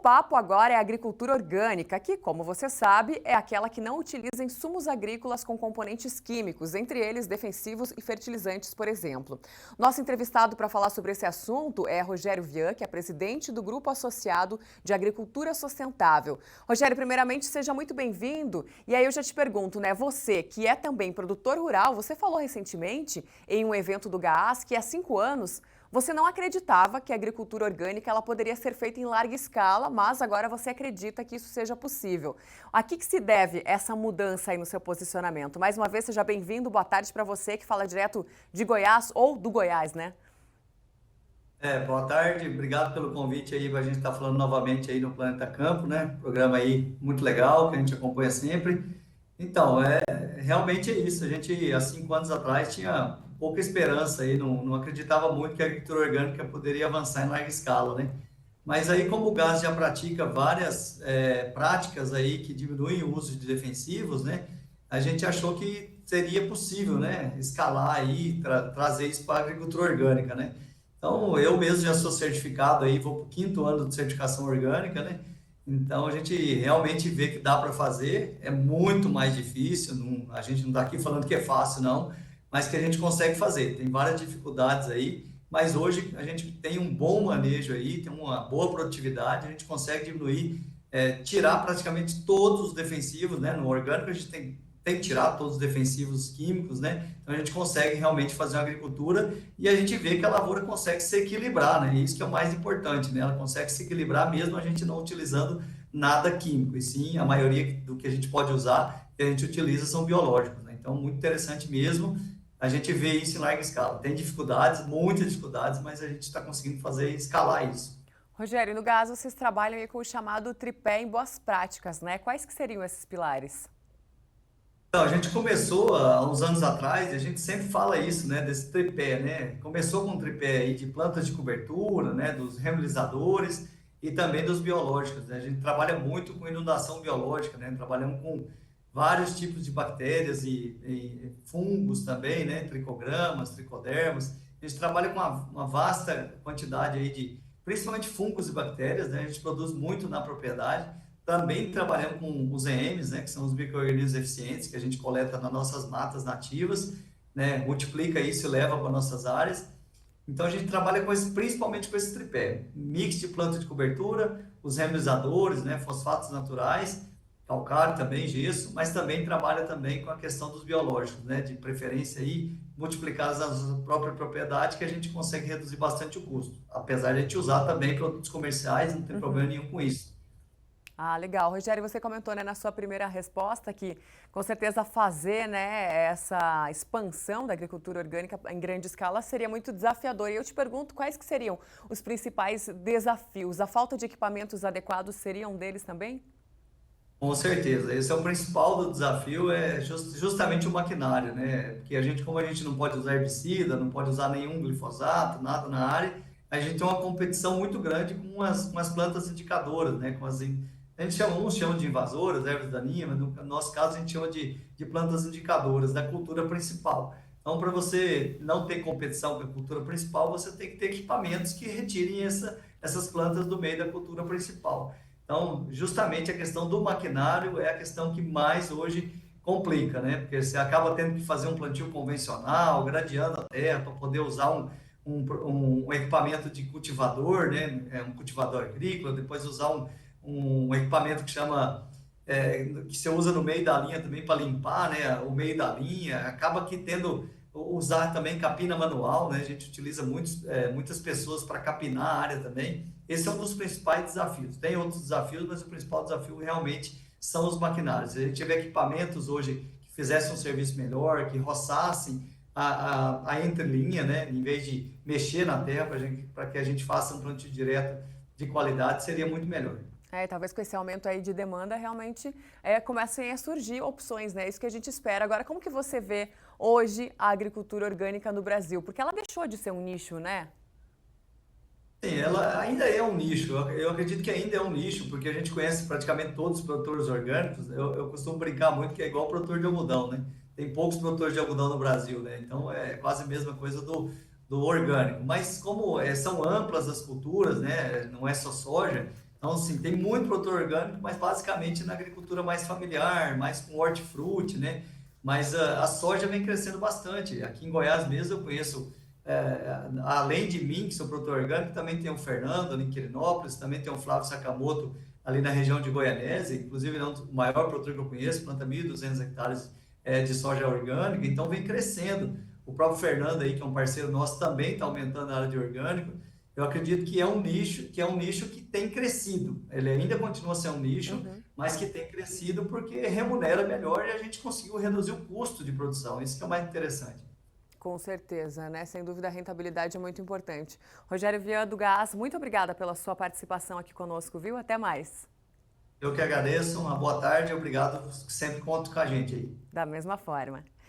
papo agora é a agricultura orgânica, que, como você sabe, é aquela que não utiliza insumos agrícolas com componentes químicos, entre eles defensivos e fertilizantes, por exemplo. Nosso entrevistado para falar sobre esse assunto é Rogério Vian, que é presidente do Grupo Associado de Agricultura Sustentável. Rogério, primeiramente, seja muito bem-vindo. E aí eu já te pergunto, né, você que é também produtor rural, você falou recentemente em um evento do GAAS que há 5 anos você não acreditava que a agricultura orgânica ela poderia ser feita em larga escala, mas agora você acredita que isso seja possível. A que se deve essa mudança aí no seu posicionamento? Mais uma vez, seja bem-vindo, boa tarde para você que fala direto de Goiás ou do Goiás, né? Boa tarde, obrigado pelo convite aí para a gente estar falando novamente aí no Planeta Campo, né? Programa aí muito legal que a gente acompanha sempre. Então, realmente é isso. A gente, há 5 anos atrás, tinha pouca esperança aí, não acreditava muito que a agricultura orgânica poderia avançar em larga escala, né? Mas aí, como o GAS já pratica várias práticas aí que diminuem o uso de defensivos, né? A gente achou que seria possível, né? Escalar aí, trazer isso para a agricultura orgânica, né? Então, eu mesmo já sou certificado aí, vou para o 5º ano de certificação orgânica, né? Então, a gente realmente vê que dá para fazer, é muito mais difícil, a gente não está aqui falando que é fácil, não, mas que a gente consegue fazer. Tem várias dificuldades aí, mas hoje a gente tem um bom manejo aí, tem uma boa produtividade, a gente consegue diminuir, tirar praticamente todos os defensivos, né? No orgânico a gente tem que tirar todos os defensivos químicos, né? Então a gente consegue realmente fazer uma agricultura e a gente vê que a lavoura consegue se equilibrar, né? Isso que é o mais importante, né? Ela consegue se equilibrar mesmo a gente não utilizando nada químico, e sim a maioria do que a gente pode usar, que a gente utiliza são biológicos, né? Então muito interessante mesmo a gente vê isso em larga escala. Tem dificuldades, muitas dificuldades, mas a gente está conseguindo fazer escalar isso. Rogério, no GAAS vocês trabalham aí com o chamado tripé em boas práticas, né? Quais que seriam esses pilares? Então, a gente começou há uns anos atrás, e a gente sempre fala isso, né, desse tripé, né? Começou com um tripé aí de plantas de cobertura, né, dos remolizadores e também dos biológicos, né? A gente trabalha muito com inundação biológica, né? Trabalhamos com vários tipos de bactérias e fungos também, né? Tricogramas, tricodermas. A gente trabalha com uma vasta quantidade aí de, principalmente fungos e bactérias, né? A gente produz muito na propriedade. Também trabalhamos com os EMs, né, que são os micro-organismos eficientes, que a gente coleta nas nossas matas nativas, né, multiplica isso e leva para nossas áreas. Então a gente trabalha com principalmente com esse tripé, mix de planta de cobertura, os remolizadores, né, fosfatos naturais, calcário também, gesso, mas também trabalha também com a questão dos biológicos, né, de preferência aí multiplicados na nossa própria propriedade, que a gente consegue reduzir bastante o custo, apesar de a gente usar também produtos comerciais, não tem problema nenhum com isso. Ah, legal. Rogério, você comentou, né, na sua primeira resposta que, com certeza, fazer, né, essa expansão da agricultura orgânica em grande escala seria muito desafiador. E eu te pergunto quais que seriam os principais desafios? A falta de equipamentos adequados seria um deles também? Com certeza, esse é o principal do desafio, é justamente o maquinário, né? Porque a gente, como a gente não pode usar herbicida, não pode usar nenhum glifosato, nada na área, a gente tem uma competição muito grande com as plantas indicadoras, né? A gente chama, uns chamam de invasoras, ervas daninhas, mas no nosso caso a gente chama de plantas indicadoras da cultura principal. Então, para você não ter competição com a cultura principal, você tem que ter equipamentos que retirem essas plantas do meio da cultura principal. Então, justamente a questão do maquinário é a questão que mais hoje complica, né? Porque você acaba tendo que fazer um plantio convencional, gradeando a terra para poder usar um equipamento de cultivador, né? Um cultivador agrícola, depois usar um equipamento que chama, que você usa no meio da linha também para limpar, né? O meio da linha, acaba que tendo usar também capina manual, né? A gente utiliza muitas pessoas para capinar a área também. Esse é um dos principais desafios. Tem outros desafios, mas o principal desafio realmente são os maquinários. Se a gente tiver equipamentos hoje que fizessem um serviço melhor, que roçassem a entrelinha, né? Em vez de mexer na terra para que a gente faça um plantio direto de qualidade, seria muito melhor. Talvez com esse aumento aí de demanda, realmente comecem a surgir opções, né? Isso que a gente espera. Agora, como que você vê hoje a agricultura orgânica no Brasil? Porque ela deixou de ser um nicho, né? Sim, ela ainda é um nicho. Eu acredito que ainda é um nicho, porque a gente conhece praticamente todos os produtores orgânicos. Eu costumo brincar muito que é igual produtor de algodão, né? Tem poucos produtores de algodão no Brasil, né? Então é quase a mesma coisa do orgânico. Mas como são amplas as culturas, né? Não é só soja, Então, assim, tem muito produtor orgânico, mas basicamente na agricultura mais familiar, mais com hortifruti, né? Mas a soja vem crescendo bastante. Aqui em Goiás mesmo eu conheço, além de mim, que sou produtor orgânico, também tem o Fernando ali em Quirinópolis, também tem o Flávio Sakamoto ali na região de Goianésia, inclusive ele é o maior produtor que eu conheço, planta 1.200 hectares de soja orgânica, então vem crescendo. O próprio Fernando aí, que é um parceiro nosso, também está aumentando a área de orgânico. Eu acredito que é um nicho que tem crescido. Ele ainda continua sendo um nicho, Uhum. mas que tem crescido porque remunera melhor e a gente conseguiu reduzir o custo de produção. Isso que é o mais interessante. Com certeza, né? Sem dúvida a rentabilidade é muito importante. Rogério Viana do Gás, muito obrigada pela sua participação aqui conosco, viu? Até mais. Eu que agradeço, uma boa tarde, obrigado, sempre conto com a gente aí. Da mesma forma.